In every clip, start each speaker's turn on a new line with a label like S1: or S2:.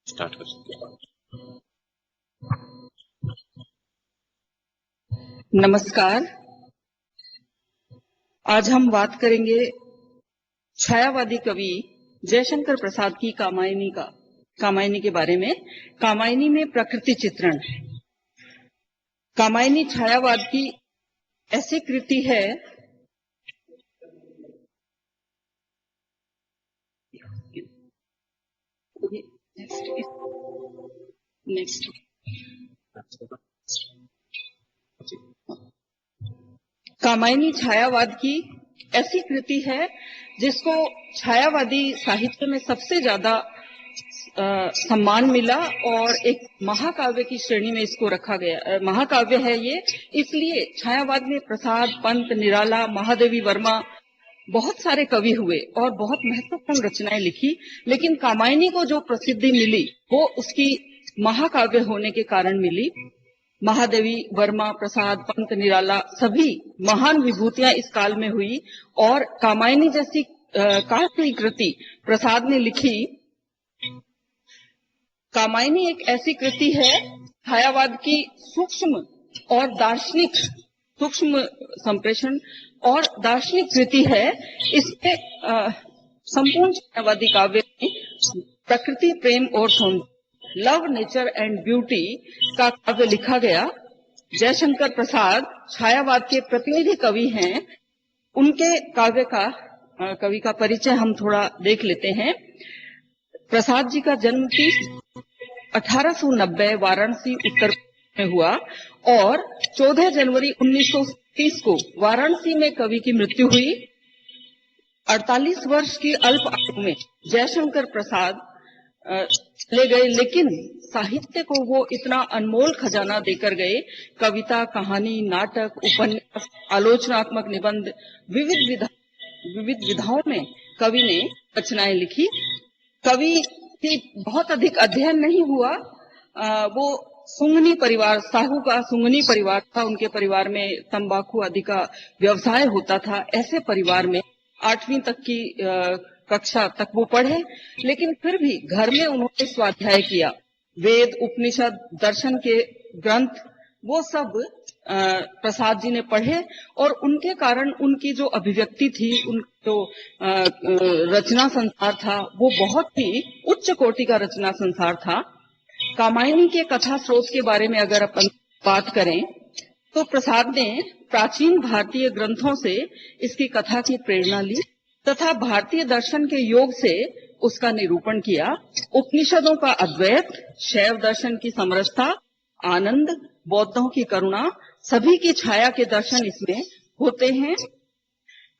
S1: Start कर सकते हैं।
S2: नमस्कार। आज हम बात करेंगे छायावादी कवि जयशंकर प्रसाद की कामायनी के बारे में। कामायनी में प्रकृति चित्रण। कामायनी छायावाद की ऐसी कृति है नेक्स्ट कामायनी छायावाद की ऐसी कृति है जिसको छायावादी साहित्य में सबसे ज्यादा सम्मान मिला और एक महाकाव्य की श्रेणी में इसको रखा गया। महाकाव्य है ये, इसलिए छायावाद में प्रसाद, पंत, निराला, महादेवी वर्मा बहुत सारे कवि हुए और बहुत महत्वपूर्ण रचनाएं लिखी। लेकिन कामायनी को जो प्रसिद्धि मिली वो उसकी महाकाव्य होने के कारण मिली। महादेवी वर्मा, प्रसाद, पंत, निराला सभी महान विभूतियां इस काल में हुई और कामायनी जैसी काव्य कृति प्रसाद ने लिखी। कामायनी एक ऐसी कृति है छायावाद की सूक्ष्म और दार्शनिक सूक्ष्म संप्रेषण और दार्शनिक कृति है। इसमें संपूर्ण छायावादी काव्य में प्रकृति, प्रेम और सौंदर्य, लव, नेचर एंड ब्यूटी का काव्य लिखा गया। जयशंकर प्रसाद छायावाद के प्रतिनिधि कवि हैं। उनके कवि का परिचय हम थोड़ा देख लेते हैं। प्रसाद जी का जन्म 1890 वाराणसी उत्तर प्रदेश में हुआ और 14 जनवरी 1930 को वाराणसी में कवि की मृत्यु हुई। 48 वर्ष की अल्प आयु में जयशंकर प्रसाद चले गए, लेकिन साहित्य को वो इतना अनमोल खजाना देकर गए। कविता, कहानी, नाटक, उपन्यास, आलोचनात्मक निबंध, विविध विधाओं में कवि ने रचनाएं लिखी। कवि की बहुत अधिक अध्ययन नहीं हुआ। वो सुंगनी परिवार, साहू का सुंगनी परिवार था। उनके परिवार में तंबाकू आदि का व्यवसाय होता था। ऐसे परिवार में 8वीं तक की कक्षा तक वो पढ़े, लेकिन फिर भी घर में उन्होंने स्वाध्याय किया। वेद, उपनिषद, दर्शन के ग्रंथ वो सब प्रसाद जी ने पढ़े और उनके कारण उनकी जो अभिव्यक्ति थी, उनका जो रचना संसार था वो बहुत ही उच्च कोटि का रचना संसार था। कामायनी के कथा स्रोत के बारे में अगर अपन बात करें तो प्रसाद ने प्राचीन भारतीय ग्रंथों से इसकी कथा की प्रेरणा ली तथा भारतीय दर्शन के योग से उसका निरूपण किया। उपनिषदों का अद्वैत, शैव दर्शन की समरसता, आनंद, बौद्धों की करुणा, सभी की छाया के दर्शन इसमें होते हैं।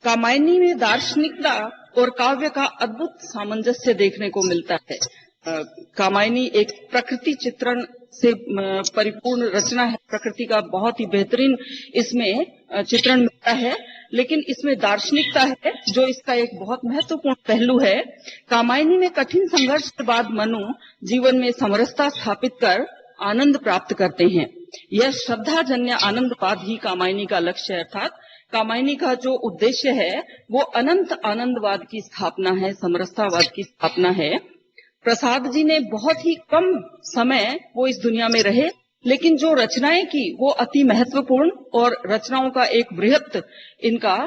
S2: कामायनी में दार्शनिकता और काव्य का अद्भुत सामंजस्य देखने को मिलता है। कामायनी एक प्रकृति चित्रण से परिपूर्ण रचना है। प्रकृति का बहुत ही बेहतरीन इसमें चित्रण मिलता है, लेकिन इसमें दार्शनिकता है जो इसका एक बहुत महत्वपूर्ण पहलू है। कामायनी में कठिन संघर्ष के बाद मनु जीवन में समरसता स्थापित कर आनंद प्राप्त करते हैं। यह श्रद्धाजन्य आनंदवाद ही कामायनी का लक्ष्य है। अर्थात कामायनी का जो उद्देश्य है वो अनंत आनंदवाद की स्थापना है, समरसतावाद की स्थापना है। प्रसाद जी ने बहुत ही कम समय वो इस दुनिया में रहे, लेकिन जो रचनाएं की वो अति महत्वपूर्ण और रचनाओं का एक बृहत इनका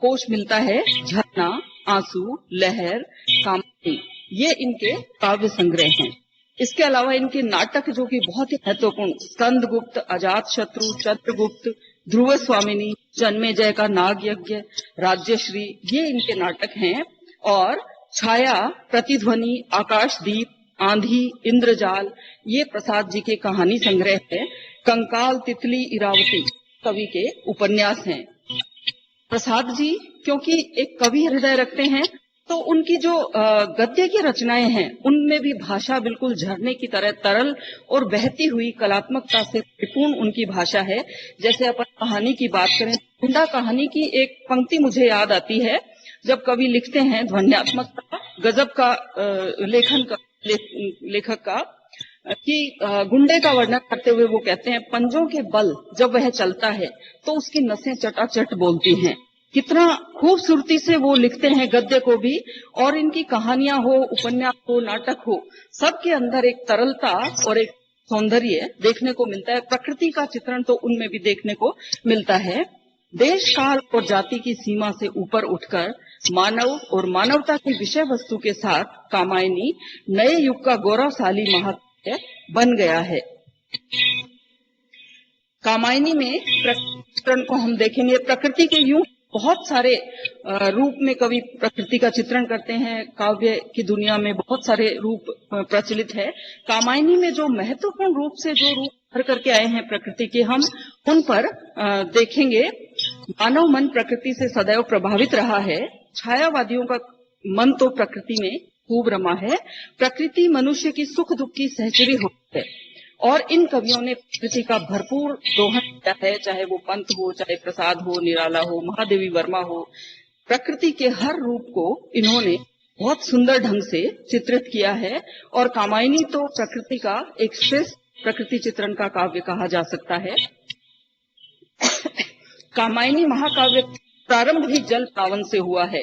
S2: कोश मिलता है। झरना, आंसू, लहर, कामायनी, ये इनके काव्य संग्रह हैं। इसके अलावा इनके नाटक जो कि बहुत ही महत्वपूर्ण, स्कंदगुप्त, अजातशत्रु, चंद्रगुप्त, ध्रुव स्वामिनी, जन्मेजय का नाग यज्ञ, राज्यश्री, ये इनके नाटक हैं। और छाया, प्रतिध्वनि, आकाशदीप, आंधी, इंद्रजाल, ये प्रसाद जी के कहानी संग्रह है। कंकाल, तितली, इरावती कवि के उपन्यास हैं। प्रसाद जी क्योंकि एक कवि हृदय रखते हैं तो उनकी जो गद्य की रचनाएं हैं उनमें भी भाषा बिल्कुल झरने की तरह तरल और बहती हुई कलात्मकता से परिपूर्ण उनकी भाषा है। जैसे अपन कहानी की बात करें, हुंडा कहानी की एक पंक्ति मुझे याद आती है। जब कवि लिखते हैं ध्वन्यात्मकता गजब का लेखक का कि गुंडे का वर्णन करते हुए वो कहते हैं, पंजों के बल जब वह चलता है तो उसकी नसें चटाचट बोलती हैं। कितना खूबसूरती से वो लिखते हैं गद्य को भी, और इनकी कहानियां हो, उपन्यास हो, नाटक हो, सबके अंदर एक तरलता और एक सौंदर्य देखने को मिलता है। प्रकृति का चित्रण तो उनमें भी देखने को मिलता है। देश, काल और जाति की सीमा से ऊपर उठकर मानव और मानवता की विषय वस्तु के साथ कामायनी नए युग का गौरवशाली महाकाव्य बन गया है। कामायनी में प्रकृति चित्रण को हम देखेंगे। प्रकृति के यूं बहुत सारे रूप में कवि प्रकृति का चित्रण करते हैं। काव्य की दुनिया में बहुत सारे रूप प्रचलित है। कामायनी में जो महत्वपूर्ण रूप से जो रूप भर करके आए हैं प्रकृति के, हम उन पर देखेंगे। मानव मन प्रकृति से सदैव प्रभावित रहा है। छायावादियों का मन तो प्रकृति में खूब रमा है। प्रकृति मनुष्य की सुख दुख की सहचरी होती है और इन कवियों ने प्रकृति का भरपूर दोहन किया है, चाहे वो पंत हो, चाहे प्रसाद हो, निराला हो, महादेवी वर्मा हो। प्रकृति के हर रूप को इन्होंने बहुत सुंदर ढंग से चित्रित किया है और कामायनी तो प्रकृति का एक श्रेष्ठ प्रकृति चित्रण का काव्य कहा जा सकता है। कामायनी महाकाव्य प्रारंभ भी जल पावन से हुआ है।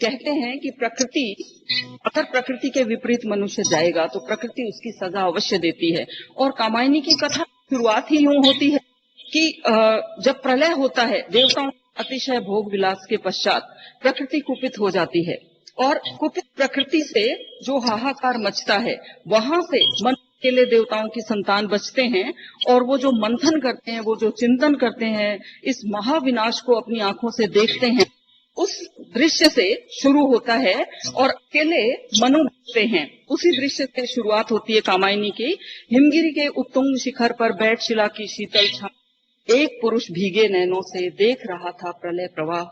S2: कहते हैं कि प्रकृति, अगर प्रकृति के विपरीत मनुष्य जाएगा तो प्रकृति उसकी सजा अवश्य देती है। और कामायनी की कथा शुरुआत ही यूं होती है कि जब प्रलय होता है, देवताओं अतिशय भोग विलास के पश्चात प्रकृति कुपित हो जाती है और कुपित प्रकृति से जो हाहाकार मचता है, वहां से मन के लिए देवताओं की संतान बचते हैं और वो जो मंथन करते हैं, वो जो चिंतन करते हैं, इस महाविनाश को अपनी आंखों से देखते हैं। उस दृश्य से शुरू होता है और अकेले मनु बचते हैं। उसी दृश्य से शुरुआत होती है कामायनी की। हिमगिरी के उत्तुंग शिखर पर बैठ शिला की शीतल छां, एक पुरुष भीगे नैनों से देख रहा था प्रलय प्रवाह।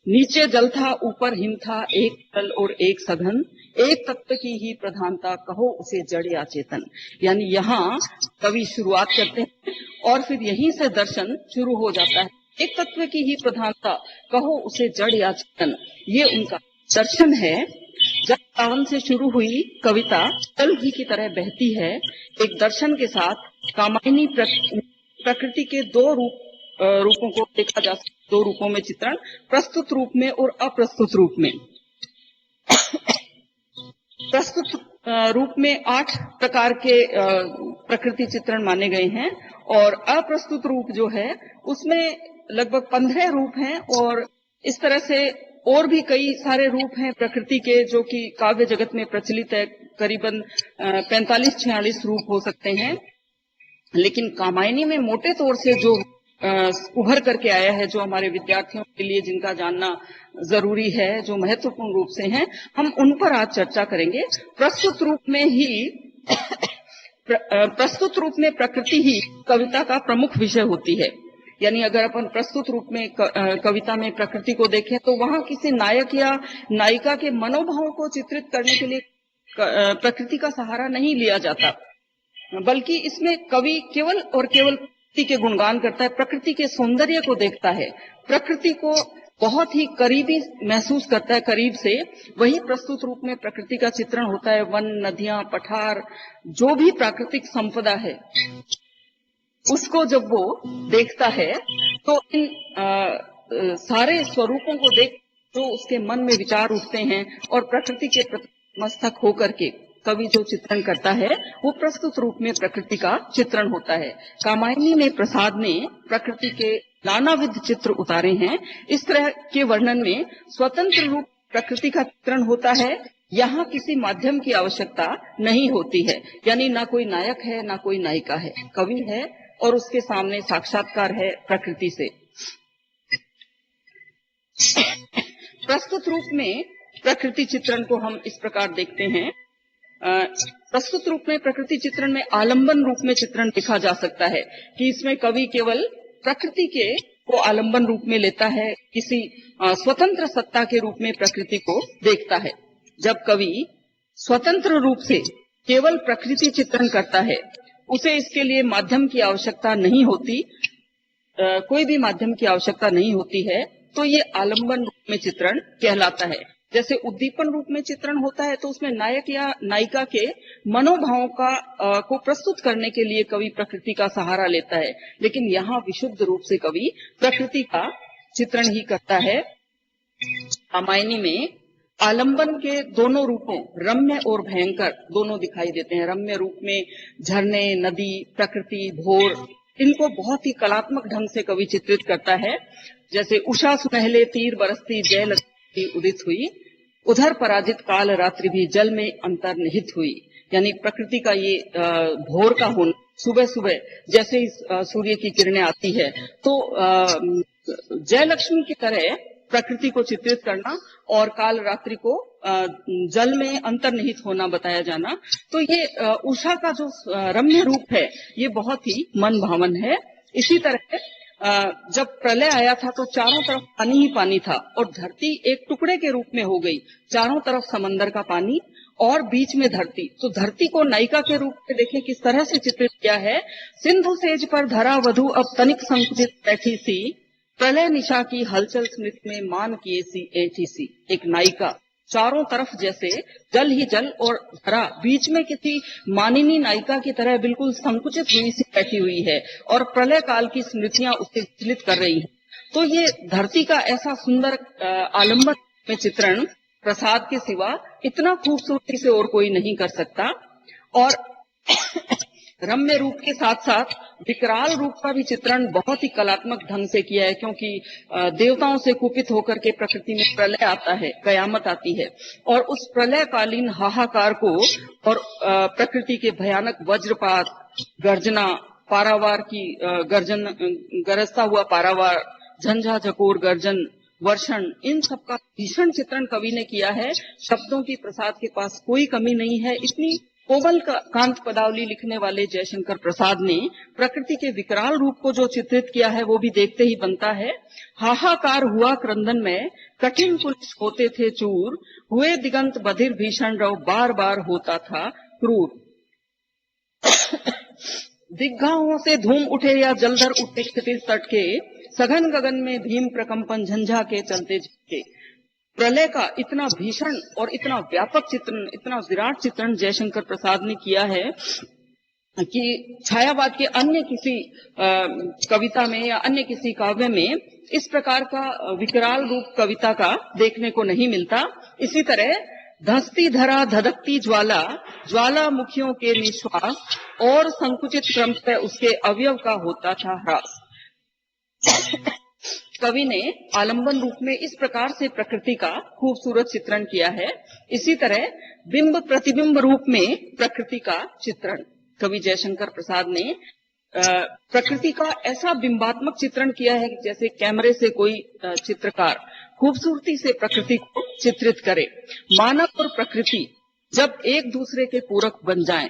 S2: नीचे जल था, ऊपर हिम था, एक तल और एक सघन, एक तत्व की ही प्रधानता, कहो उसे जड़ या चेतन। यानी यहाँ कवि शुरुआत करते हैं और फिर यहीं से दर्शन शुरू हो जाता है। एक तत्व की ही प्रधानता, कहो उसे जड़ या चेतन, ये उनका दर्शन है। जब पावन से शुरू हुई कविता जल ही की तरह बहती है। एक दर्शन के साथ कामायनी प्रकृति के दो रूपों को देखा जा सकता है। दो रूपों में चित्रण, प्रस्तुत रूप में और अप्रस्तुत रूप में। प्रस्तुत रूप में 8 प्रकार के प्रकृति चित्रण माने गए हैं और अप्रस्तुत रूप जो है उसमें लगभग 15 रूप हैं और इस तरह से और भी कई सारे रूप हैं प्रकृति के जो कि काव्य जगत में प्रचलित है। करीबन 45-46 रूप हो सकते हैं। लेकिन कामायनी में मोटे तौर से जो उभर करके आया है, जो हमारे विद्यार्थियों के लिए जिनका जानना जरूरी है, जो महत्वपूर्ण रूप से हैं, हम उन पर आज चर्चा करेंगे। प्रस्तुत रूप में प्रकृति ही कविता का प्रमुख विषय होती है। यानी अगर अपन प्रस्तुत रूप में कविता में प्रकृति को देखें तो वहां किसी नायक या नायिका के मनोभावों को चित्रित करने के लिए प्रकृति का सहारा नहीं लिया जाता, बल्कि इसमें कवि केवल और केवल प्रकृति के गुणगान करता है, प्रकृति के सौंदर्य को देखता है, प्रकृति को बहुत ही करीबी महसूस करता है, करीब से। वही प्रस्तुत रूप में प्रकृति का चित्रण होता है। वन, नदियां, पठार, जो भी प्राकृतिक संपदा है उसको जब वो देखता है तो इन सारे स्वरूपों को देख तो उसके मन में विचार उठते हैं और प्रकृति के प्रति मस्तक होकर के कवि जो चित्रण करता है वो प्रस्तुत रूप में प्रकृति का चित्रण होता है। कामायनी में प्रसाद ने प्रकृति के नानाविध चित्र उतारे हैं। इस तरह के वर्णन में स्वतंत्र रूप प्रकृति का चित्रण होता है। यहाँ किसी माध्यम की आवश्यकता नहीं होती है, यानी ना कोई नायक है ना कोई नायिका है, कवि है और उसके सामने साक्षात्कार है प्रकृति से। प्रस्तुत रूप में प्रकृति चित्रण को हम इस प्रकार देखते हैं। प्रस्तुत रूप में प्रकृति चित्रण में आलंबन रूप में चित्रण देखा जा सकता है कि इसमें कवि केवल प्रकृति के को आलंबन रूप में लेता है, किसी स्वतंत्र सत्ता के रूप में प्रकृति को देखता है। जब कवि स्वतंत्र रूप से केवल प्रकृति चित्रण करता है, उसे इसके लिए माध्यम की आवश्यकता नहीं होती, कोई भी माध्यम की आवश्यकता नहीं होती है, तो ये आलंबन रूप में चित्रण कहलाता है। जैसे उद्दीपन रूप में चित्रण होता है तो उसमें नायक या नायिका के मनोभावों को प्रस्तुत करने के लिए कवि प्रकृति का सहारा लेता है, लेकिन यहाँ विशुद्ध रूप से कवि प्रकृति का चित्रण ही करता है। कामायनी में आलंबन के दोनों रूपों, रम्य और भयंकर, दोनों दिखाई देते हैं। रम्य रूप में झरने, नदी, प्रकृति, भोर, इनको बहुत ही कलात्मक ढंग से कवि चित्रित करता है। जैसे उषा सुनहले तीर बरसती जय लक्ष्मी उदित हुई, उधर पराजित काल रात्रि भी जल में अंतर्निहित हुई। यानी प्रकृति का ये भोर का होना, सुबह सुबह जैसे ही सूर्य की किरणें आती है तो जय लक्ष्मी की तरह प्रकृति को चित्रित करना और काल रात्रि को जल में अंतर्निहित होना बताया जाना, तो ये उषा का जो रम्य रूप है ये बहुत ही मन भावन है। इसी तरह जब प्रलय आया था तो चारों तरफ पानी ही पानी था और धरती एक टुकड़े के रूप में हो गई, चारों तरफ समंदर का पानी और बीच में धरती। तो धरती को नायिका के रूप में देखें किस तरह से चित्रित किया है। सिंधु सेज पर धरा वधु अब तनिक संकुचित बैठी सी, प्रलय निशा की हलचल स्मृति में मान किए सी ऐठी सी। एक नायिका, चारों तरफ जैसे जल ही जल और धरा बीच में किसी मानिनी नायिका की तरह बिल्कुल संकुचित हुई सी बैठी हुई है और प्रलय काल की स्मृतियां उसे विचलित कर रही हैं। तो ये धरती का ऐसा सुंदर आलंबन में चित्रण प्रसाद के सिवा इतना खूबसूरती से और कोई नहीं कर सकता। और रम्य रूप के साथ साथ विकराल रूप का भी चित्रण बहुत ही कलात्मक ढंग से किया है, क्योंकि देवताओं से कुपित होकर के प्रकृति में प्रलय आता है, कयामत आती है और उस प्रलयकालीन हाहाकार को और प्रकृति के भयानक वज्रपात, गर्जना, पारावार की गर्जन, गरजता हुआ पारावार, झंझाझकोर गर्जन, वर्षण, इन सब का भीषण चित्रण कवि ने किया है। शब्दों की प्रसाद के पास कोई कमी नहीं है। इतनी कोमल कांत पदावली लिखने वाले जयशंकर प्रसाद ने प्रकृति के विकराल रूप को जो चित्रित किया है वो भी देखते ही बनता है। हाहाकार हुआ क्रंदन में, कठिन पुलिस होते थे चूर, हुए दिगंत बधिर भीषण रव, बार बार होता था क्रूर। दिग्घाओं से धूम उठे या जलधर उठे क्षितिज तट के, सघन गगन में भीम प्रकंपन झंझा के चलते झटके। प्रलय का इतना भीषण और इतना व्यापक चित्रण, इतना विराट चित्रण जयशंकर प्रसाद ने किया है कि छायावाद के अन्य किसी कविता में या अन्य किसी काव्य में इस प्रकार का विकराल रूप कविता का देखने को नहीं मिलता। इसी तरह धंसती धरा धधकती ज्वाला, ज्वालामुखियों के निश्वास और संकुचित क्रम से उसके अवयव का होता था ह्रास। कवि ने आलंबन रूप में इस प्रकार से प्रकृति का खूबसूरत चित्रण किया है। इसी तरह बिंब प्रतिबिंब रूप में प्रकृति का चित्रण कवि जयशंकर प्रसाद ने प्रकृति का ऐसा बिंबात्मक चित्रण किया है जैसे कैमरे से कोई चित्रकार खूबसूरती से प्रकृति को चित्रित करे। मानव और प्रकृति जब एक दूसरे के पूरक बन जाएं,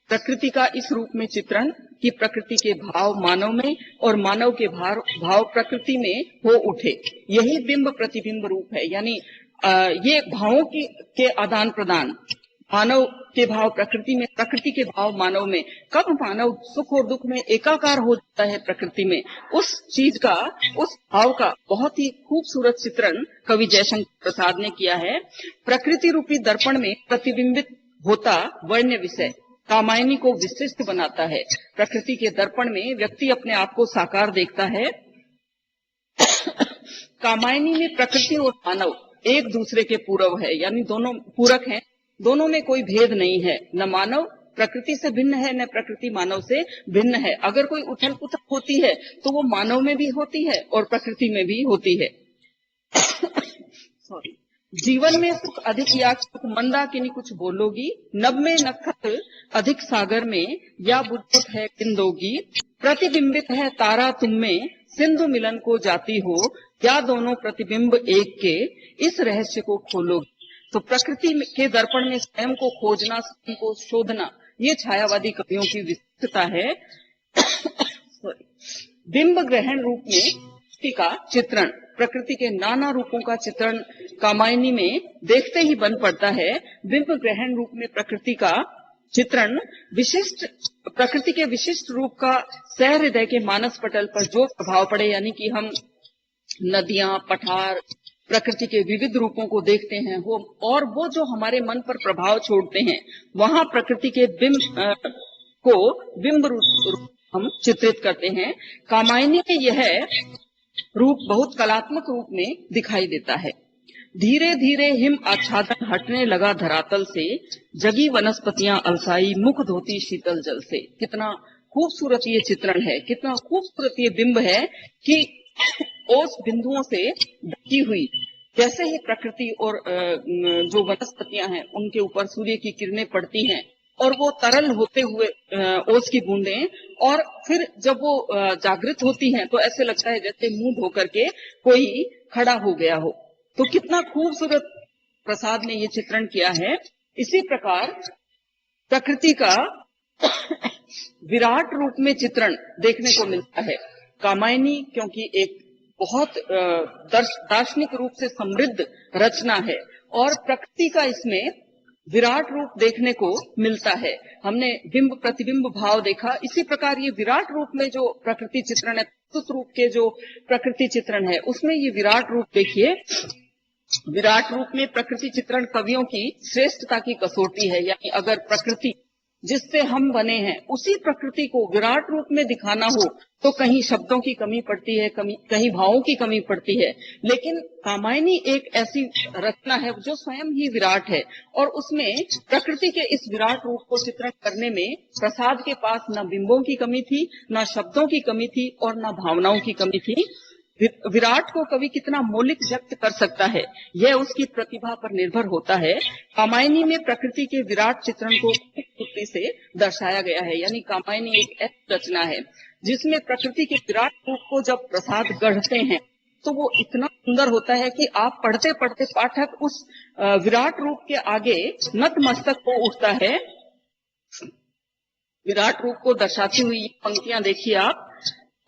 S2: प्रकृति का इस रूप में चित्रण कि प्रकृति के भाव मानव में और मानव के भाव प्रकृति में हो उठे, यही बिंब प्रतिबिंब रूप है। यानी ये भावों के आदान प्रदान, मानव के भाव प्रकृति में, प्रकृति के भाव मानव में, कब मानव सुख और दुख में एकाकार हो जाता है प्रकृति में, उस चीज का, उस भाव का बहुत ही खूबसूरत चित्रण कवि जयशंकर प्रसाद ने किया है। प्रकृति रूपी दर्पण में प्रतिबिंबित होता वर्ण्य विषय कामायनी को विशिष्ट बनाता है। प्रकृति के दर्पण में व्यक्ति अपने आप को साकार देखता है। कामायनी में प्रकृति और मानव एक दूसरे के पूरक है, यानी दोनों पूरक हैं, दोनों में कोई भेद नहीं है। न मानव प्रकृति से भिन्न है, न प्रकृति मानव से भिन्न है। अगर कोई उथल पुथल होती है तो वो मानव में भी होती है और प्रकृति में भी होती है। सॉरी। जीवन में सुख अधिक या सुख मंदा किन्हीं कुछ बोलोगी, नभ में नक्षत्र अधिक सागर में, या बुद्धत है किंदोगी, प्रतिबिंबित है तारा तुम में, सिंधु मिलन को जाती हो, या दोनों प्रतिबिंब एक के, इस रहस्य को खोलोगी। तो प्रकृति के दर्पण में स्वयं को खोजना, स्वयं को शोधना, ये छायावादी कवियों की विशिष्टता है। बिंब ग्रहण रूप में प्रकृति का चित्रण, प्रकृति के नाना रूपों का चित्रण कामायनी में देखते ही बन पड़ता है। बिंब ग्रहण रूप में प्रकृति का चित्रण विशिष्ट, प्रकृति के विशिष्ट रूप का सहृदय के मानस पटल पर जो प्रभाव पड़े, यानी कि हम नदियां, पठार, प्रकृति के विविध रूपों को देखते हैं, वो जो हमारे मन पर प्रभाव छोड़ते हैं, वहां प्रकृति के बिंब को बिंब रूप हम चित्रित करते हैं। कामायनी में यह रूप बहुत कलात्मक रूप में दिखाई देता है। धीरे धीरे हिम आच्छादन हटने लगा धरातल से, जगी वनस्पतियां अलसाई, मुख धोती शीतल जल से। कितना खूबसूरत ये चित्रण है, कितना खूबसूरत ये बिंब है कि ओस बिंदुओं से ढकी हुई जैसे ही प्रकृति और जो वनस्पतियां हैं उनके ऊपर सूर्य की किरणें पड़ती हैं और वो तरल होते हुए ओस की बूंदें, और फिर जब वो जागृत होती हैं तो ऐसे लगता है जैसे मुंह धो करके कोई खड़ा हो गया हो। तो कितना खूबसूरत प्रसाद ने ये चित्रण किया है। इसी प्रकार प्रकृति का विराट रूप में चित्रण देखने को मिलता है। कामायनी क्योंकि एक बहुत दार्शनिक रूप से समृद्ध रचना है और प्रकृति का इसमें विराट रूप देखने को मिलता है। हमने बिंब प्रतिबिंब भाव देखा, इसी प्रकार ये विराट रूप में जो प्रकृति चित्रण है, प्रस्तुत रूप के जो प्रकृति चित्रण है, उसमें ये विराट रूप देखिए। विराट रूप में प्रकृति चित्रण कवियों की श्रेष्ठता की कसौटी है। यानी अगर प्रकृति जिससे हम बने हैं उसी प्रकृति को विराट रूप में दिखाना हो तो कहीं शब्दों की कमी पड़ती है, कहीं भावों की कमी पड़ती है। लेकिन कामायनी एक ऐसी रचना है जो स्वयं ही विराट है और उसमें प्रकृति के इस विराट रूप को चित्रण करने में प्रसाद के पास न बिंबों की कमी थी, न शब्दों की कमी थी और न भावनाओं की कमी थी। विराट को कवि कितना मौलिक व्यक्त कर सकता है, यह उसकी प्रतिभा पर निर्भर होता है। कामायनी में प्रकृति के विराट चित्रण को खूबसूरती से दर्शाया गया है। यानी कामायनी एक ऐसी रचना है जिसमें प्रकृति के विराट रूप को जब प्रसाद गढ़ते हैं तो वो इतना सुंदर होता है कि आप पढ़ते पढ़ते पाठक उस विराट रूप के आगे नतमस्तक हो उठता है। विराट रूप को दर्शाती हुई पंक्तियां देखिए आप।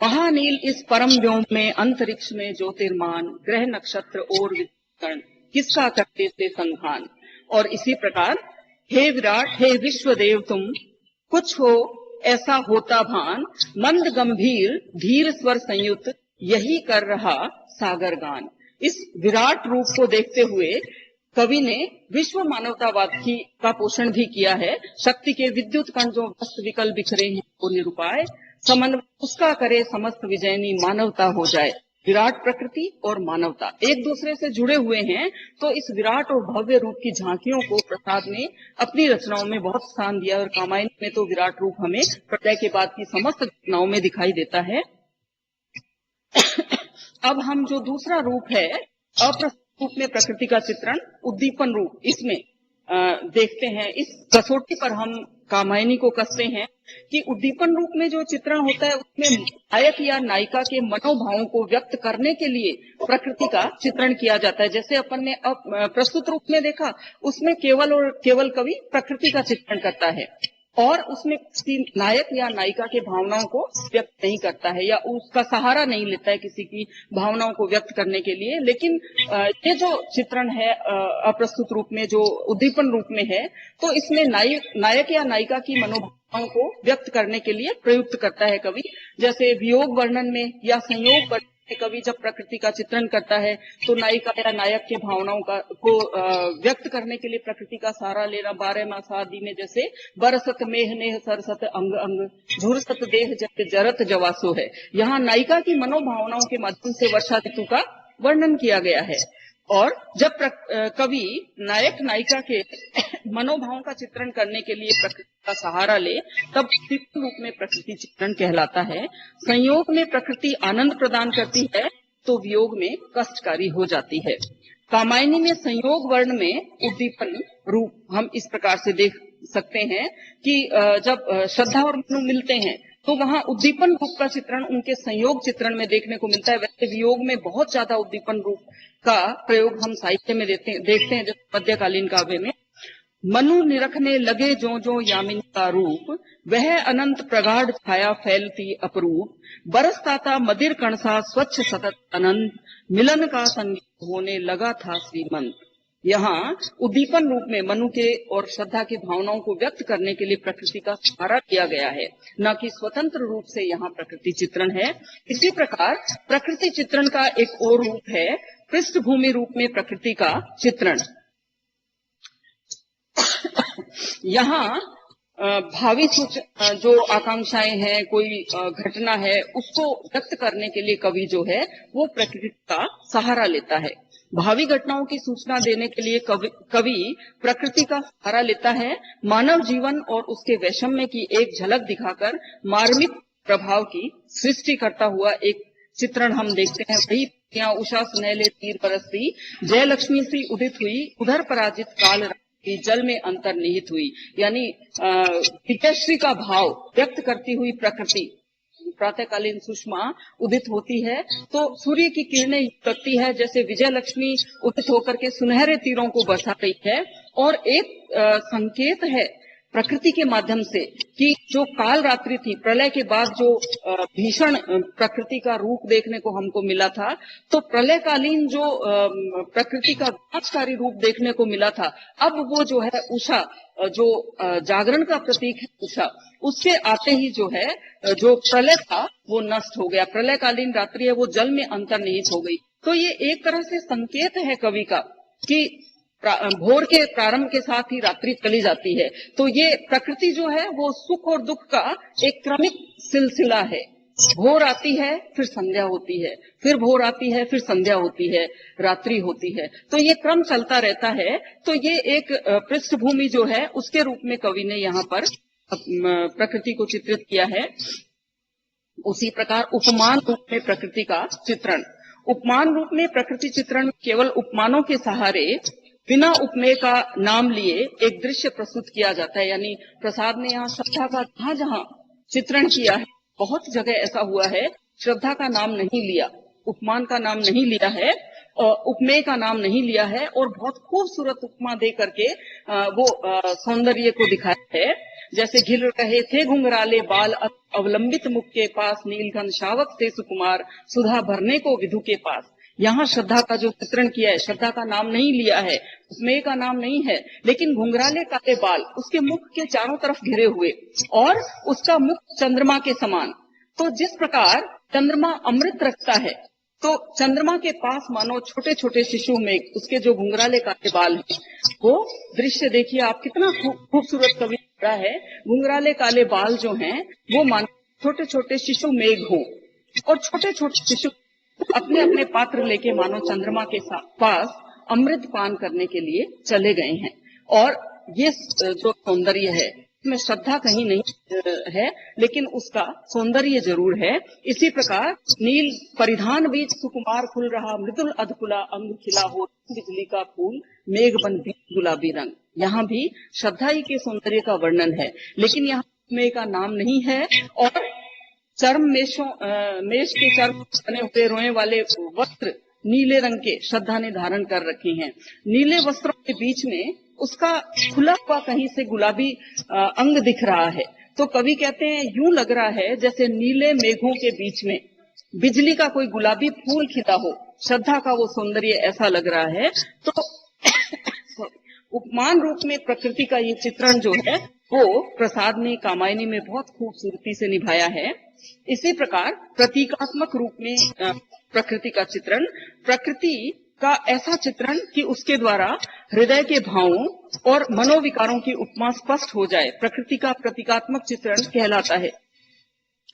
S2: महानील इस परम व्योम में, अंतरिक्ष में ज्योतिर्मान, ग्रह नक्षत्र और विकर्ण, किसका करते से संधान। और इसी प्रकार हे विराट, हे विश्वदेव तुम, कुछ हो ऐसा होता भान, मंद गंभीर धीर स्वर संयुक्त, यही कर रहा सागर गान। इस विराट रूप को देखते हुए कवि ने विश्व मानवतावाद का पोषण भी किया है। शक्ति के विद्युत कण जो वस्त विकल बिखरे हैं वो निरुपाय, समन्वय उसका करे समस्त विजयनी, मानवता हो जाए। विराट प्रकृति और मानवता एक दूसरे से जुड़े हुए हैं, तो इस विराट और भव्य रूप की झांकियों को प्रसाद ने अपनी रचनाओं में बहुत स्थान दिया और कामायनी में तो विराट रूप हमें प्रलय के बाद की समस्त घटनाओं में दिखाई देता है। अब हम जो दूसरा रूप है अप्रस्तुत रूप में प्रकृति का चित्रण, उद्दीपन रूप, इसमें देखते हैं। इस कसौटी पर हम कामायनी को कसते हैं कि उद्दीपन रूप में जो चित्रण होता है उसमें नायक या नायिका के मनोभावों को व्यक्त करने के लिए प्रकृति का चित्रण किया जाता है। जैसे अपन ने अब प्रस्तुत रूप में देखा, उसमें केवल और केवल कवि प्रकृति का चित्रण करता है और उसमें किसी नायक या नायिका के भावनाओं को व्यक्त नहीं करता है या उसका सहारा नहीं लेता है किसी की भावनाओं को व्यक्त करने के लिए। लेकिन ये जो चित्रण है अप्रस्तुत रूप में, जो उद्दीपन रूप में है, तो इसमें नायक या नायिका की मनोभावनाओं को व्यक्त करने के लिए प्रयुक्त करता है कवि। जैसे वियोग वर्णन में या संयोग वर्णन में कवि जब प्रकृति का चित्रण करता है तो नायिका या नायक के भावनाओं को व्यक्त करने के लिए प्रकृति का सहारा लेना। 12 मास आदि में जैसे बरसत मेह नेह सरसत अंग अंग, झुरसत देह जत जरत जवासो है। यहाँ नायिका की मनोभावनाओं के माध्यम से वर्षा ऋतु का वर्णन किया गया है। और जब कवि नायक नायिका के मनोभावों का चित्रण करने के लिए प्रकृति का सहारा ले तब उद्दीपन रूप में प्रकृति चित्रण कहलाता है। संयोग में प्रकृति आनंद प्रदान करती है तो वियोग में कष्टकारी हो जाती है। कामायनी में संयोग वर्ण में उद्दीपन रूप हम इस प्रकार से देख सकते हैं कि जब श्रद्धा और मनु मिलते हैं तो वहां उद्दीपन रूप का चित्रण उनके संयोग चित्रण में देखने को मिलता है। वैसे वियोग में बहुत ज्यादा उद्दीपन रूप का प्रयोग हम साहित्य में देखते हैं। जैसे मध्यकालीन काव्य में मनु निरखने लगे जो जो यामिनी का रूप, वह अनंत प्रगाढ़ छाया फैलती अपरूप, बरसता मदिर कणसा स्वच्छ सतत अनंत, मिलन का संगीत होने लगा था श्रीमंत। यहाँ उद्दीपन रूप में मनु के और श्रद्धा की भावनाओं को व्यक्त करने के लिए प्रकृति का सहारा किया गया है, न कि स्वतंत्र रूप से यहाँ प्रकृति चित्रण है। इसी प्रकार प्रकृति चित्रण का एक और रूप है पृष्ठभूमि रूप में प्रकृति का चित्रण। यहाँ भावी जो आकांक्षाएं हैं, कोई घटना है, उसको व्यक्त करने के लिए कवि जो है वो प्रकृति का सहारा लेता है। भावी घटनाओं की सूचना देने के लिए कवि प्रकृति का सहारा लेता है। मानव जीवन और उसके वैषम्य की एक झलक दिखाकर मार्मिक प्रभाव की सृष्टि करता हुआ एक चित्रण हम देखते हैं। वही यहाँ उषा सुनहले तीर बरसती, जय लक्ष्मी सी उदित हुई, उधर पराजित काल की जल में अंतर्निहित हुई। यानी विजयश्री का भाव व्यक्त करती हुई प्रकृति प्रातःकालीन सुषमा उदित होती है तो सूर्य की किरणें लगती है जैसे विजय लक्ष्मी उदित होकर के सुनहरे तीरों को बरसा रही है। और एक संकेत है प्रकृति के माध्यम से कि जो काल रात्रि थी, प्रलय के बाद जो भीषण प्रकृति का रूप देखने को हमको मिला था, तो प्रलयकालीन जो प्रकृति का विनाशकारी रूप देखने को मिला था, अब वो जो है उषा, जो जागरण का प्रतीक है उषा, उससे आते ही जो है जो प्रलय था वो नष्ट हो गया। प्रलयकालीन रात्रि है वो जल में अंतर्निहित हो गई। तो ये एक तरह से संकेत है कवि का कि भोर के प्रारंभ के साथ ही रात्रि चली जाती है। तो ये प्रकृति जो है वो सुख और दुख का एक क्रमिक सिलसिला है। भोर आती है, फिर संध्या होती है, फिर भोर आती है, फिर संध्या होती है, रात्रि होती है। तो ये क्रम चलता रहता है। तो ये एक पृष्ठभूमि जो है उसके रूप में कवि ने यहाँ पर प्रकृति को चित्रित किया है। उसी प्रकार उपमान रूप में प्रकृति का चित्रण, उपमान रूप में प्रकृति चित्रण केवल उपमानों के सहारे बिना उपमेय का नाम लिए एक दृश्य प्रस्तुत किया जाता है। यानी प्रसाद ने यहाँ श्रद्धा का जहां जहां चित्रण किया है, बहुत जगह ऐसा हुआ है श्रद्धा का नाम नहीं लिया, उपमान का नाम नहीं लिया है, उपमेय का नाम नहीं लिया है, और बहुत खूबसूरत उपमा दे करके वो सौंदर्य को दिखाया है। जैसे घिर रहे थे घुंघराले बाल, अवलंबित मुख के पास नीलघन शावक थे सुकुमार, सुधा भरने को विधु के पास। यहाँ श्रद्धा का जो चित्रण किया है, श्रद्धा का नाम नहीं लिया है, उपमेय का नाम नहीं है, लेकिन घुंघराले काले बाल, उसके मुख के चारों तरफ घिरे हुए, और उसका मुख चंद्रमा के समान। तो जिस प्रकार चंद्रमा अमृत रखता है, तो चंद्रमा के पास मानो छोटे छोटे शिशु मेघ, उसके जो घुंघराले काले बाल हैं, वो दृश्य देखिए आप, कितना खूबसूरत कवि रहा है। घुंघराले काले बाल जो हैं वो मानो छोटे छोटे शिशु मेघ हो, और छोटे छोटे शिशु अपने अपने पात्र लेके मानो चंद्रमा के पास अमृत पान करने के लिए चले गए हैं। और ये जो सौंदर्य है इसमें श्रद्धा कहीं नहीं है, लेकिन उसका सौंदर्य जरूर है। इसी प्रकार नील परिधान बीच सुकुमार खुल रहा, मृदुल अधकुला अंग खिला हो, बिजली का फूल मेघ बन बीच गुलाबी रंग। यहाँ भी श्रद्धा ही के सौंदर्य का वर्णन है, लेकिन यहाँ मेघ का नाम नहीं है। और चर्म मेष के चर्म बने हुए रोए वाले वस्त्र नीले रंग के श्रद्धा ने धारण कर रखे हैं। नीले वस्त्रों के बीच में उसका खुला हुआ कहीं से गुलाबी अंग दिख रहा है। तो कवि कहते हैं यूं लग रहा है जैसे नीले मेघों के बीच में बिजली का कोई गुलाबी फूल खिला हो। श्रद्धा का वो सौंदर्य ऐसा लग रहा है। तो उपमान रूप में प्रकृति का ये चित्रण जो है वो प्रसाद ने कामायनी में बहुत खूबसूरती से निभाया है। इसी प्रकार प्रतीकात्मक रूप में प्रकृति का चित्रण, प्रकृति का ऐसा चित्रण कि उसके द्वारा हृदय के भावों और मनोविकारों की उपमा स्पष्ट हो जाए, प्रकृति का प्रतीकात्मक चित्रण कहलाता है।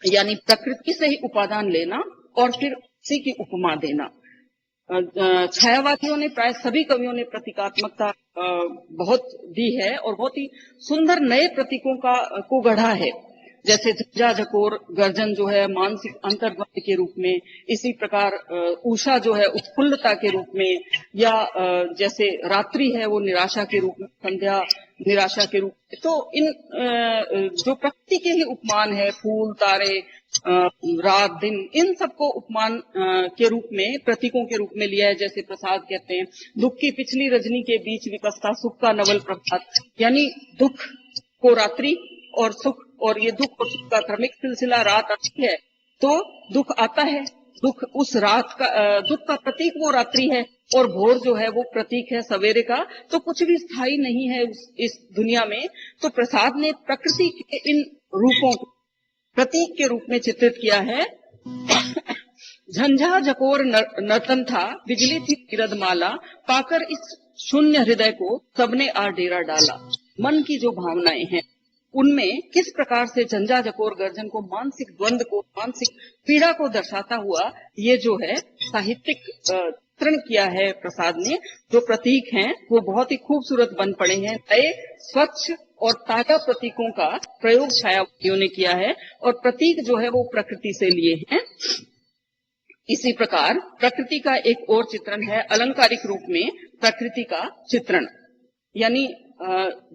S2: यानी प्रकृति से ही उपादान लेना और फिर उसी की उपमा देना। छायावादियों ने, प्राय सभी कवियों ने प्रतीकात्मकता बहुत दी है और बहुत ही सुंदर नए प्रतीकों को गढ़ा है। जैसे झंझा झकोर गर्जन जो है मानसिक अंतर्द्वंद के रूप में, इसी प्रकार उषा जो है उत्फुल्लता के रूप में, या जैसे रात्रि है वो निराशा के रूप में, संध्या निराशा के रूप में। तो इन जो प्रकृति के ही उपमान है, फूल तारे रात दिन, इन सबको उपमान के रूप में, प्रतीकों के रूप में लिया है। जैसे प्रसाद कहते हैं दुख की पिछली रजनी के बीच विपस्ता सुख का नवल प्रभात, यानी दुख को रात्रि और सुख, और ये दुख और सुख का क्रमिक सिलसिला, रात आती है तो दुख आता है, दुख उस रात का दुख का प्रतीक वो रात्रि है, और भोर जो है वो प्रतीक है सवेरे का। तो कुछ भी स्थायी नहीं है इस दुनिया में। तो प्रसाद ने प्रकृति के इन रूपों को प्रतीक के रूप में चित्रित किया है। झंझा झकोर नर्तन था, बिजली थी गिरदमाला, पाकर इस शून्य हृदय को सबने आ डेरा डाला। मन की जो भावनाएं हैं उनमें किस प्रकार से झंझा झकोर गर्जन को, मानसिक द्वंद को, मानसिक पीड़ा को दर्शाता हुआ ये जो है साहित्यिक चित्रण किया है प्रसाद ने, जो प्रतीक हैं वो बहुत ही खूबसूरत बन पड़े हैं। नए स्वच्छ और ताजा प्रतीकों का प्रयोग छायावादियों ने किया है और प्रतीक जो है वो प्रकृति से लिए हैं। इसी प्रकार प्रकृति का एक और चित्रण है अलंकारिक रूप में प्रकृति का चित्रण। यानी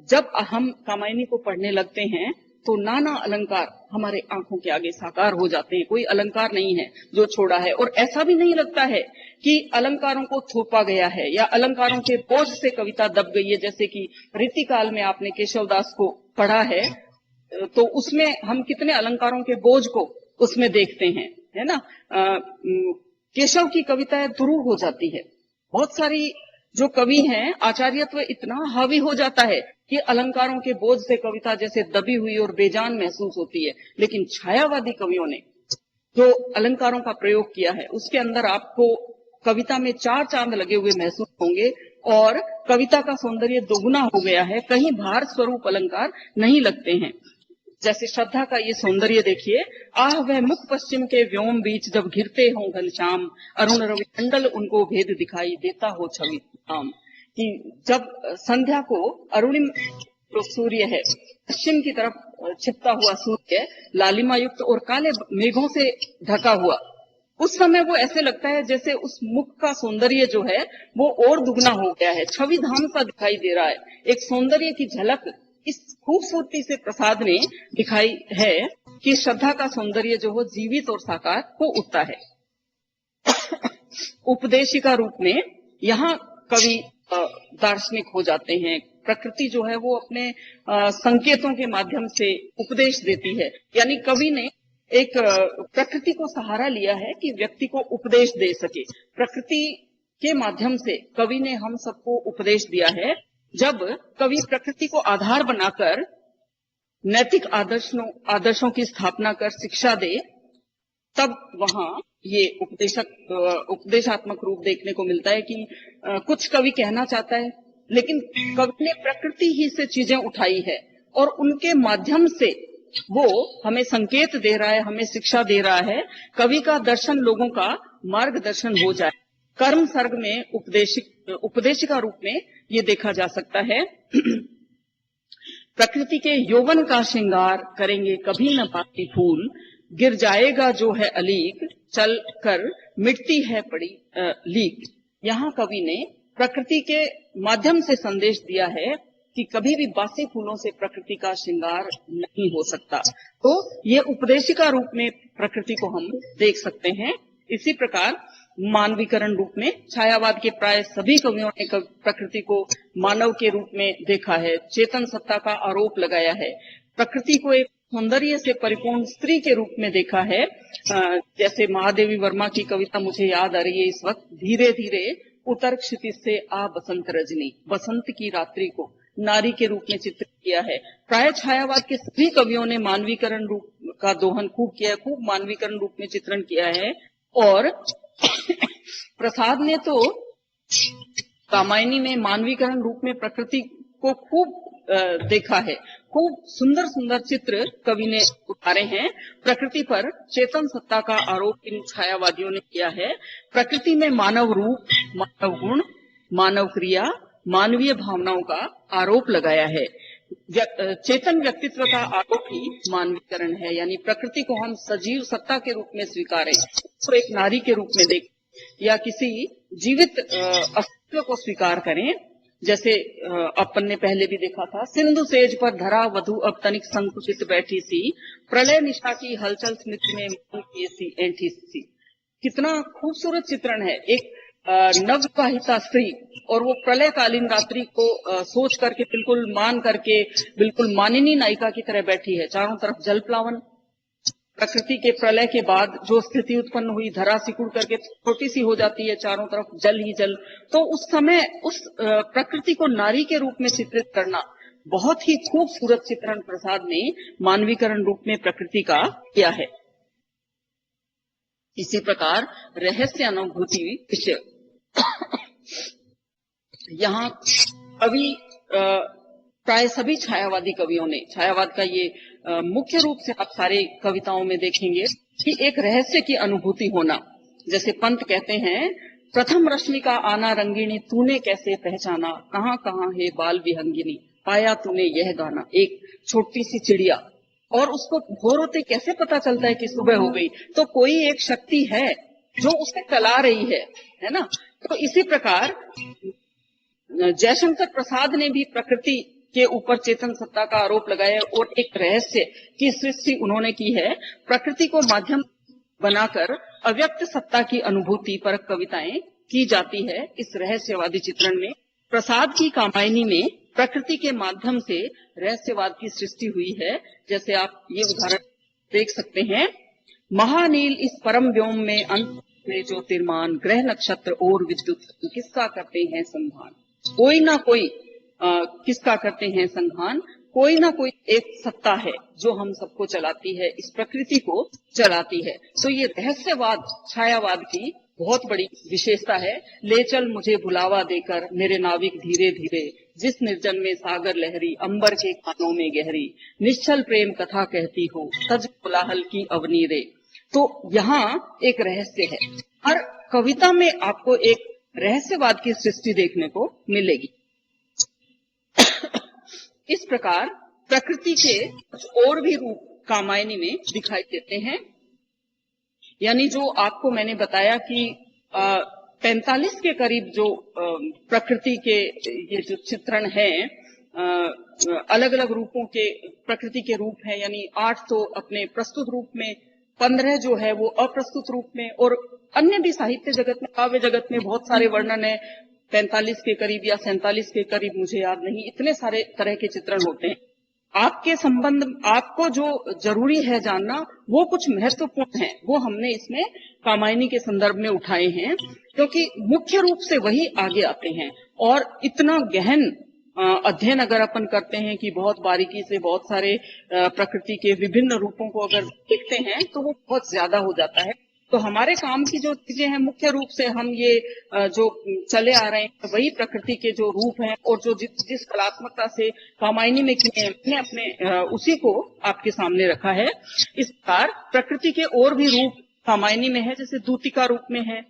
S2: जब हम कामायनी को पढ़ने लगते हैं तो नाना अलंकार हमारे आंखों के आगे साकार हो जाते हैं। कोई अलंकार नहीं है जो छोड़ा है, और ऐसा भी नहीं लगता है कि अलंकारों को थोपा गया है या अलंकारों के बोझ से कविता दब गई है। जैसे कि रीतिकाल में आपने केशवदास को पढ़ा है तो उसमें हम कितने अलंकारों के बोझ को उसमें देखते हैं, है ना। केशव की कविताएं दुरूह हो जाती है। बहुत सारी जो कवि हैं आचार्यत्व इतना हावी हो जाता है कि अलंकारों के बोझ से कविता जैसे दबी हुई और बेजान महसूस होती है। लेकिन छायावादी कवियों ने जो अलंकारों का प्रयोग किया है उसके अंदर आपको कविता में चार चांद लगे हुए महसूस होंगे और कविता का सौंदर्य दोगुना हो गया है। कहीं भार स्वरूप अलंकार नहीं लगते हैं। जैसे श्रद्धा का ये सौंदर्य देखिए, आह वह मुख पश्चिम के व्योम बीच जब घिरते हों घनश्याम, अरुण रवि मंडल उनको भेद दिखाई देता हो छवि नाम। कि जब संध्या को अरुणिम जो सूर्य है पश्चिम की तरफ छिपता हुआ सूर्य लालिमा युक्त और काले मेघों से ढका हुआ, उस समय वो ऐसे लगता है जैसे उस मुख का सौंदर्य जो है वो और दुगना हो गया है, छवि धाम सा दिखाई दे रहा है। एक सौंदर्य की झलक इस खूबसूरती से प्रसाद ने दिखाई है कि श्रद्धा का सौंदर्य जो हो जीवित और साकार हो उठता है। उपदेशिका रूप में यहाँ कवि दार्शनिक हो जाते हैं। प्रकृति जो है वो अपने संकेतों के माध्यम से उपदेश देती है। यानी कवि ने एक प्रकृति को सहारा लिया है कि व्यक्ति को उपदेश दे सके। प्रकृति के माध्यम से कवि ने हम सबको उपदेश दिया है। जब कवि प्रकृति को आधार बनाकर नैतिक आदर्शों की स्थापना कर शिक्षा दे, तब वहां ये उपदेशात्मक रूप देखने को मिलता है कि कुछ कवि कहना चाहता है, लेकिन कवि ने प्रकृति ही से चीजें उठाई है और उनके माध्यम से वो हमें संकेत दे रहा है, हमें शिक्षा दे रहा है। कवि का दर्शन लोगों का मार्गदर्शन हो जाए। कर्म सर्ग में उपदेशिका रूप में ये देखा जा सकता है। प्रकृति के यौवन का श्रृंगार करेंगे कभी न पाती फूल, गिर जाएगा जो है अलीक, चल कर मिटती है पड़ी लीक। यहाँ कवि ने प्रकृति के माध्यम से संदेश दिया है कि कभी भी बासी फूलों से प्रकृति का श्रृंगार नहीं हो सकता। तो ये उपदेशिका रूप में प्रकृति को हम देख सकते हैं। इसी प्रकार मानवीकरण रूप में छायावाद के प्राय सभी कवियों ने प्रकृति को मानव के रूप में देखा है, चेतन सत्ता का आरोप लगाया है। प्रकृति को एक सौंदर्य से परिपूर्ण स्त्री के रूप में देखा है। जैसे महादेवी वर्मा की कविता मुझे याद आ रही है इस वक्त, धीरे धीरे उतर क्षितिज से आ बसंत रजनी, बसंत की रात्रि को नारी के रूप में चित्रित किया है। प्राय छायावाद के सभी कवियों ने मानवीकरण रूप का दोहन खूब किया है, खूब मानवीकरण रूप में चित्रण किया है। और प्रसाद ने तो कामायनी में मानवीकरण रूप में प्रकृति को खूब देखा है। खूब सुंदर सुंदर चित्र कवि ने उतारे हैं। प्रकृति पर चेतन सत्ता का आरोप इन छायावादियों ने किया है। प्रकृति में मानव रूप, मानव गुण, मानव क्रिया, मानवीय भावनाओं का आरोप लगाया है। चेतन व्यक्तित्व का आरोप ही मानवीकरण है। यानी प्रकृति को हम सजीव सत्ता के रूप में स्वीकारें, तो एक नारी के रूप में देखें या किसी जीवित अस्तित्व को स्वीकार करें। जैसे अपन ने पहले भी देखा था, सिंधु सेज पर धरा वधु अब तनिक संकुचित बैठी सी, प्रलय निशा की हलचल स्मृति में मन किए सी ऐंठी सी। कितना खूबसूरत चित्रण है। एक नवविवाहिता स्त्री और वो प्रलयकालीन रात्रि को सोच करके बिल्कुल मान करके बिल्कुल मानिनी नायिका की तरह बैठी है। चारों तरफ जल प्लावन, प्रकृति के प्रलय के बाद जो स्थिति उत्पन्न हुई, धरा सिकुड़ करके छोटी सी हो जाती है, चारों तरफ जल ही जल। तो उस समय उस प्रकृति को नारी के रूप में चित्रित करना बहुत ही खूबसूरत चित्रण प्रसाद ने मानवीकरण रूप में प्रकृति का किया है। इसी प्रकार रहस्य अनुभूति विषय यहाँ कवि प्राय सभी छायावादी कवियों ने, छायावाद का ये मुख्य रूप से आप सारे कविताओं में देखेंगे कि एक रहस्य की अनुभूति होना। जैसे पंत कहते हैं, प्रथम रश्मि का आना रंगिणी तूने कैसे पहचाना, कहाँ कहाँ है बाल विहंगिनी, पाया तूने यह गाना। एक छोटी सी चिड़िया, और उसको भोर होते कैसे पता चलता है कि सुबह हो गई, तो कोई एक शक्ति है जो उसे चला रही है ना। तो इसी प्रकार जयशंकर प्रसाद ने भी प्रकृति के ऊपर चेतन सत्ता का आरोप लगाया और एक रहस्य की सृष्टि उन्होंने की है। प्रकृति को माध्यम बनाकर अव्यक्त सत्ता की अनुभूति पर कविताएं की जाती है। इस रहस्यवादी चित्रण में प्रसाद की कामायनी में प्रकृति के माध्यम से रहस्यवाद की सृष्टि हुई है। जैसे आप ये उदाहरण देख सकते हैं, महानील इस परम व्योम में अंत में ज्योतिर्मान, ग्रह नक्षत्र और विद्युत किसका करते हैं संधान। कोई ना कोई किसका करते हैं संधान, कोई ना कोई एक सत्ता है जो हम सबको चलाती है, इस प्रकृति को चलाती है। तो ये रहस्यवाद छायावाद की बहुत बड़ी विशेषता है। ले चल मुझे बुलावा देकर मेरे नाविक धीरे धीरे, जिस निर्जन में सागर लहरी, अंबर के कानों में गहरी, निश्चल प्रेम कथा कहती हो, सज कोलाहल की अवनी रे। तो यहाँ एक रहस्य है। हर कविता में आपको एक रहस्यवाद की सृष्टि देखने को मिलेगी। इस प्रकार प्रकृति के कुछ और भी रूप कामायनी में दिखाई देते हैं। यानी जो आपको मैंने बताया कि 45 के करीब जो प्रकृति के ये जो चित्रण है, अलग अलग रूपों के प्रकृति के रूप हैं। यानी 8 तो अपने प्रस्तुत रूप में, 15 जो है वो अप्रस्तुत रूप में, और अन्य भी साहित्य जगत में, काव्य जगत में बहुत सारे वर्णन है। 45 के करीब या 47 के करीब, मुझे याद नहीं, इतने सारे तरह के चित्रण होते हैं। आपके संबंध, आपको जो जरूरी है जानना, वो कुछ महत्वपूर्ण है, वो हमने इसमें कामायनी के संदर्भ में उठाए हैं, क्योंकि मुख्य रूप से वही आगे आते हैं। और इतना गहन अध्ययन अगर अपन करते हैं कि बहुत बारीकी से बहुत सारे प्रकृति के विभिन्न रूपों को अगर देखते हैं तो वो बहुत ज्यादा हो जाता है। तो हमारे काम की जो चीजें हैं, मुख्य रूप से हम ये जो चले आ रहे हैं वही प्रकृति के जो रूप हैं, और जो जिस कलात्मकता से कामायनी में किए हैं, मैंने अपने उसी को आपके सामने रखा है। इस प्रकार प्रकृति के और भी रूप कामायनी में है, जैसे दूतिका रूप में है,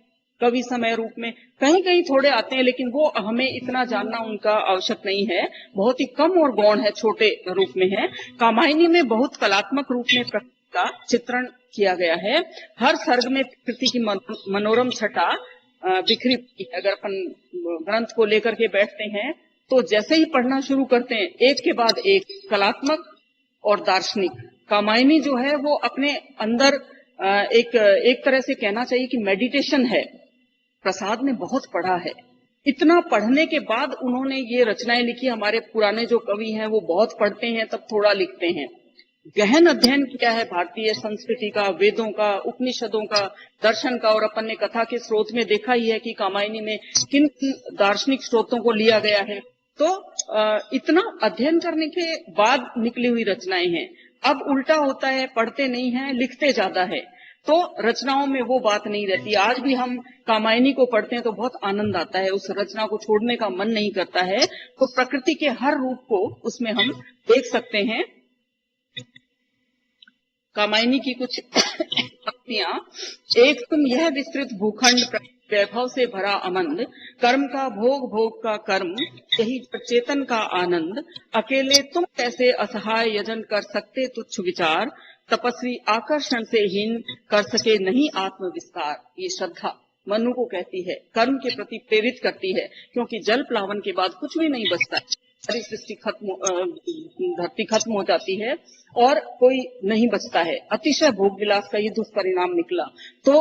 S2: कवि समय रूप में, कहीं कहीं थोड़े आते हैं, लेकिन वो हमें इतना जानना उनका आवश्यक नहीं है, बहुत ही कम और गौण है, छोटे रूप में है। कामायनी में बहुत कलात्मक रूप में प्रकृति का चित्रण किया गया है। हर सर्ग में प्रकृति की मनोरम छटा बिखरी हुई है। अगर अपन ग्रंथ को लेकर के बैठते हैं तो जैसे ही पढ़ना शुरू करते हैं, एक के बाद एक कलात्मक और दार्शनिक कामायनी जो है वो अपने अंदर एक तरह से कहना चाहिए कि मेडिटेशन है। प्रसाद ने बहुत पढ़ा है, इतना पढ़ने के बाद उन्होंने ये रचनाएं लिखी। हमारे पुराने जो कवि हैं वो बहुत पढ़ते हैं तब थोड़ा लिखते हैं। गहन अध्ययन किया है भारतीय संस्कृति का, वेदों का, उपनिषदों का, दर्शन का, और अपन ने कथा के स्रोत में देखा ही है कि कामायनी में किन दार्शनिक स्रोतों को लिया गया है। तो इतना अध्ययन करने के बाद निकली हुई रचनाएं हैं। अब उल्टा होता है, पढ़ते नहीं हैं, लिखते ज्यादा है, तो रचनाओं में वो बात नहीं रहती। आज भी हम कामायनी को पढ़ते हैं तो बहुत आनंद आता है, उस रचना को छोड़ने का मन नहीं करता है। तो प्रकृति के हर रूप को उसमें हम देख सकते हैं। कामायनी की कुछ पंक्तियां, एक तुम यह विस्तृत भूखंड वैभव से भरा अमंद, कर्म का भोग, भोग का कर्म, यही चेतन का आनंद, अकेले तुम कैसे असहाय यजन कर सकते तुच्छ विचार, तपस्वी आकर्षण से हीन कर सके नहीं आत्म विस्तार। ये श्रद्धा मनु को कहती है, कर्म के प्रति प्रेरित करती है, क्योंकि जल प्लावन के बाद कुछ भी नहीं बचता, सारी सृष्टि खत्म, धरती खत्म हो जाती है और कोई नहीं बचता है। अतिशय भोग विलास का ये दुष्परिणाम निकला। तो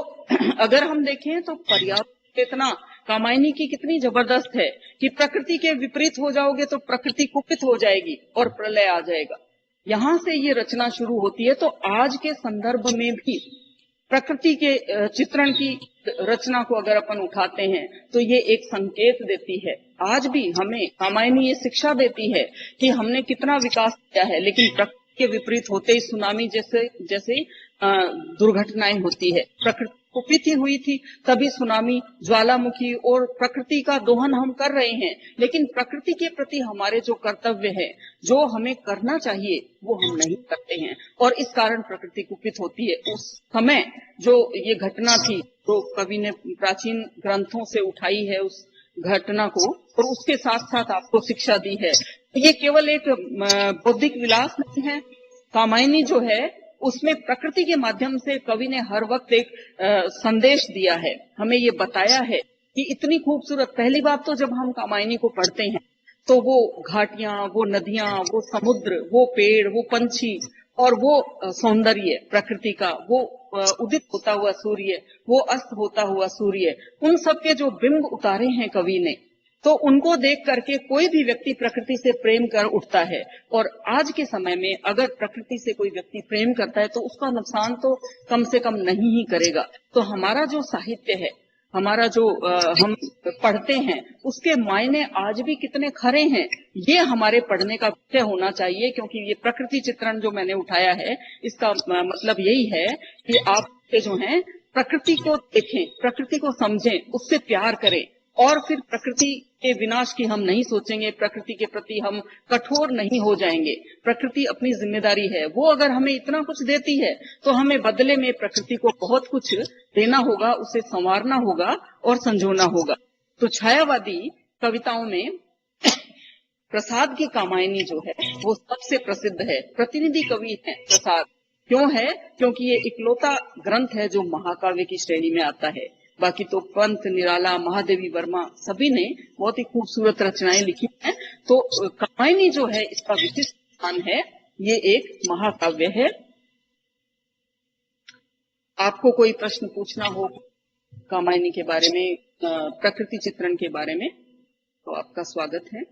S2: अगर हम देखें तो पर्याप्त चेतना कामायनी की कितनी जबरदस्त है कि प्रकृति के विपरीत हो जाओगे तो प्रकृति कुपित हो जाएगी और प्रलय आ जाएगा। यहाँ से ये रचना शुरू होती है। तो आज के संदर्भ में भी प्रकृति के चित्रण की रचना को अगर अपन उठाते हैं तो ये एक संकेत देती है। आज भी हमें कामायनी ये शिक्षा देती है कि हमने कितना विकास किया है, लेकिन प्रकृति के विपरीत होते ही सुनामी जैसे दुर्घटनाएं होती है। प्रकृति कुपित ही हुई थी, तभी सुनामी, ज्वालामुखी और प्रकृति का दोहन हम कर रहे हैं। लेकिन प्रकृति के प्रति हमारे जो कर्तव्य है, जो हमें करना चाहिए, वो हम नहीं करते हैं और इस कारण प्रकृति कुपित होती है। उस समय जो ये घटना थी, तो कवि ने प्राचीन ग्रंथों से उठाई है उस घटना को और उसके साथ साथ आपको शिक्षा दी है। ये केवल एक बौद्धिक विलास नहीं है। कामायनी जो है उसमें प्रकृति के माध्यम से कवि ने हर वक्त एक संदेश दिया है, हमें ये बताया है कि इतनी खूबसूरत, पहली बात तो जब हम कामायनी को पढ़ते हैं तो वो घाटियां, वो नदियां, वो समुद्र, वो पेड़, वो पंछी और वो सौंदर्य प्रकृति का, वो उदित होता हुआ सूर्य, वो अस्त होता हुआ सूर्य, उन सब के जो बिंब उतारे हैं कवि ने, तो उनको देख करके कोई भी व्यक्ति प्रकृति से प्रेम कर उठता है। और आज के समय में अगर प्रकृति से कोई व्यक्ति प्रेम करता है तो उसका नुकसान तो कम से कम नहीं ही करेगा। तो हमारा जो साहित्य है, हमारा जो हम पढ़ते हैं, उसके मायने आज भी कितने खरे हैं, ये हमारे पढ़ने का विषय होना चाहिए। क्योंकि ये प्रकृति चित्रण जो मैंने उठाया है, इसका मतलब यही है कि आप जो हैं प्रकृति को देखें, प्रकृति को समझें, उससे प्यार करें और फिर प्रकृति के विनाश की हम नहीं सोचेंगे, प्रकृति के प्रति हम कठोर नहीं हो जाएंगे। प्रकृति अपनी जिम्मेदारी है, वो अगर हमें इतना कुछ देती है तो हमें बदले में प्रकृति को बहुत कुछ देना होगा, उसे संवारना होगा और संजोना होगा। तो छायावादी कविताओं में प्रसाद की कामायनी जो है वो सबसे प्रसिद्ध है। प्रतिनिधि कवि है प्रसाद। क्यों है? क्योंकि ये इकलौता ग्रंथ है जो महाकाव्य की श्रेणी में आता है। बाकी तो पंत, निराला, महादेवी वर्मा सभी ने बहुत ही खूबसूरत रचनाएं लिखी हैं। तो कामायनी जो है इसका विशिष्ट स्थान है, ये एक महाकाव्य है। आपको कोई प्रश्न पूछना हो कामायनी के बारे में, प्रकृति चित्रण के बारे में, तो आपका स्वागत है।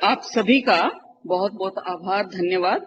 S2: आप सभी का बहुत बहुत आभार, धन्यवाद।